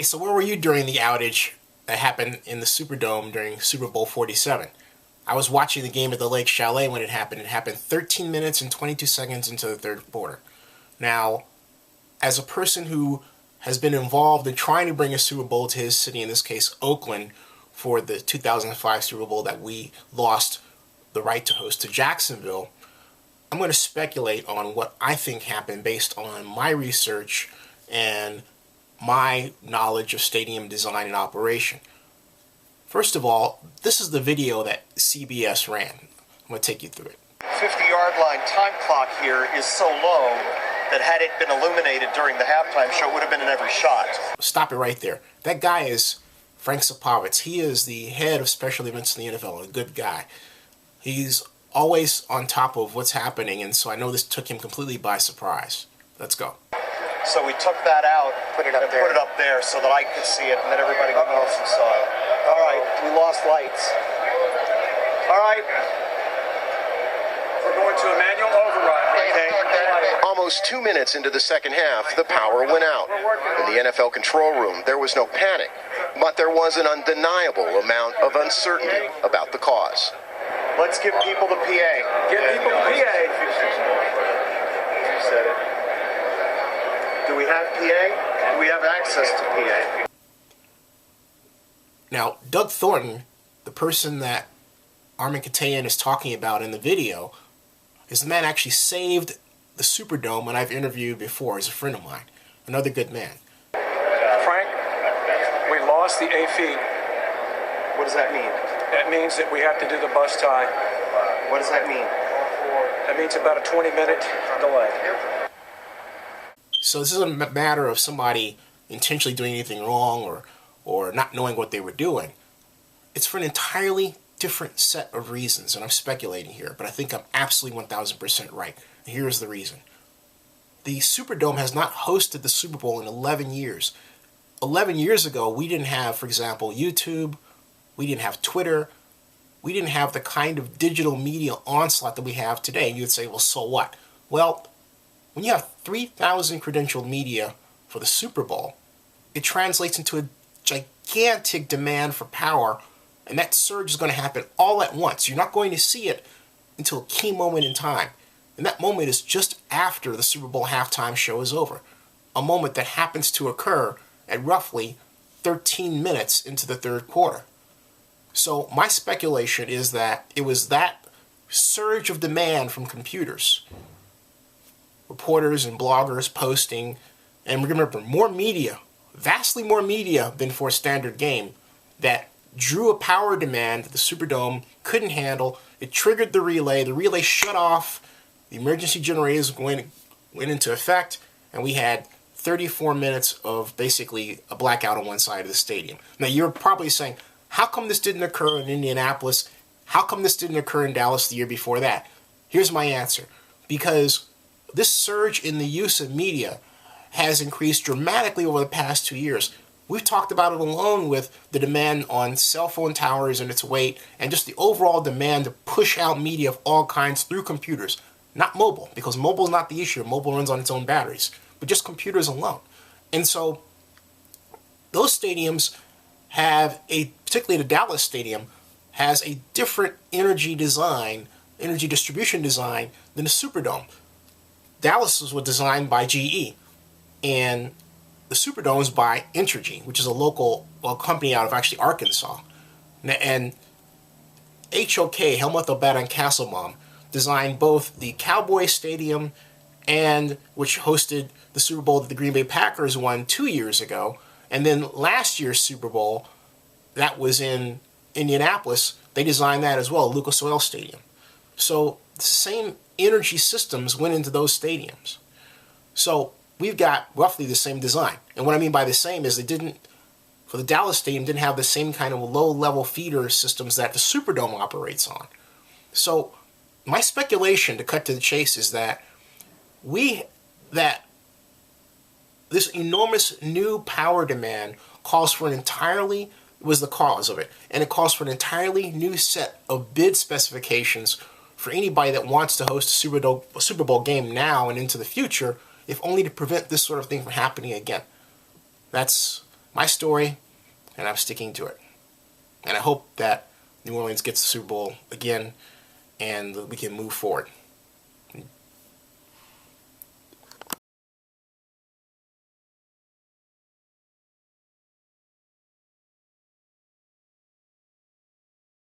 So where were you during the outage that happened in the Superdome during Super Bowl 47? I was watching the game at the Lake Chalet when it happened. It happened 13 minutes and 22 seconds into the third quarter. Now, as a person who has been involved in trying to bring a Super Bowl to his city, in this case Oakland, for the 2005 Super Bowl that we lost the right to host to Jacksonville, I'm going to speculate on what I think happened based on my research and my knowledge of stadium design and operation. First of all, this is the video that CBS ran. I'm going to take you through it. 50-yard line time clock here is so low that had it been illuminated during the halftime show, it would have been in every shot. Stop it right there. That guy is Frank Sapowitz. He is the head of special events in the NFL, a good guy. He's always on top of what's happening, and so I know this took him completely by surprise. Let's go. So we took that out, put it up there so that I could see it and that everybody else saw it. All right, we lost lights. All right. We're going to a manual override. Okay. Almost 2 minutes into the second half, the power went out. In the NFL control room, there was no panic, but there was an undeniable amount of uncertainty about the cause. Let's give people the PA. Give people the PA. You said it. Do we have PA? Do we have access to PA? Now, Doug Thornton, the person that Armin Katayan is talking about in the video, is the man actually saved the Superdome, and I've interviewed before. He's a friend of mine. Another good man. Frank, we lost the A feed. What does that mean? That means that we have to do the bus tie. What does that mean? That means about a 20-minute delay. So this isn't a matter of somebody intentionally doing anything wrong or not knowing what they were doing. It's for an entirely different set of reasons, and I'm speculating here, but I think I'm absolutely 1,000% right. And here's the reason. The Superdome has not hosted the Super Bowl in 11 years. 11 years ago, we didn't have, for example, YouTube. We didn't have Twitter. We didn't have the kind of digital media onslaught that we have today. And you would say, well, so what? Well, when you have 3,000 credentialed media for the Super Bowl, it translates into a gigantic demand for power, and that surge is going to happen all at once. You're not going to see it until a key moment in time. And that moment is just after the Super Bowl halftime show is over. A moment that happens to occur at roughly 13 minutes into the third quarter. So my speculation is that it was that surge of demand from computers, reporters and bloggers posting, and remember, more media, vastly more media than for a standard game, that drew a power demand that the Superdome couldn't handle. It triggered the relay shut off, the emergency generators went into effect, and we had 34 minutes of basically a blackout on one side of the stadium. Now you're probably saying, how come this didn't occur in Indianapolis? How come this didn't occur in Dallas the year before that? Here's my answer. Because this surge in the use of media has increased dramatically over the past 2 years. We've talked about it alone with the demand on cell phone towers and its weight, and just the overall demand to push out media of all kinds through computers. Not mobile, because mobile is not the issue. Mobile runs on its own batteries, but just computers alone. And so those stadiums have particularly the Dallas Stadium, has a different energy distribution design than the Superdome. Dallas was designed by GE, and the Superdome is by Entergy, which is a local company out of actually Arkansas. And HOK, Helmut Obed and Castlebaum, designed both the Cowboys Stadium, and which hosted the Super Bowl that the Green Bay Packers won 2 years ago, and then last year's Super Bowl, that was in Indianapolis, they designed that as well, Lucas Oil Stadium. So the same energy systems went into those stadiums. So we've got roughly the same design. And what I mean by the same is for the Dallas Stadium, didn't have the same kind of low-level feeder systems that the Superdome operates on. So my speculation, to cut to the chase, is that this enormous new power demand was the cause of it. And it calls for an entirely new set of bid specifications for anybody that wants to host a Super Bowl game now and into the future, if only to prevent this sort of thing from happening again. That's my story, and I'm sticking to it. And I hope that New Orleans gets the Super Bowl again, and we can move forward.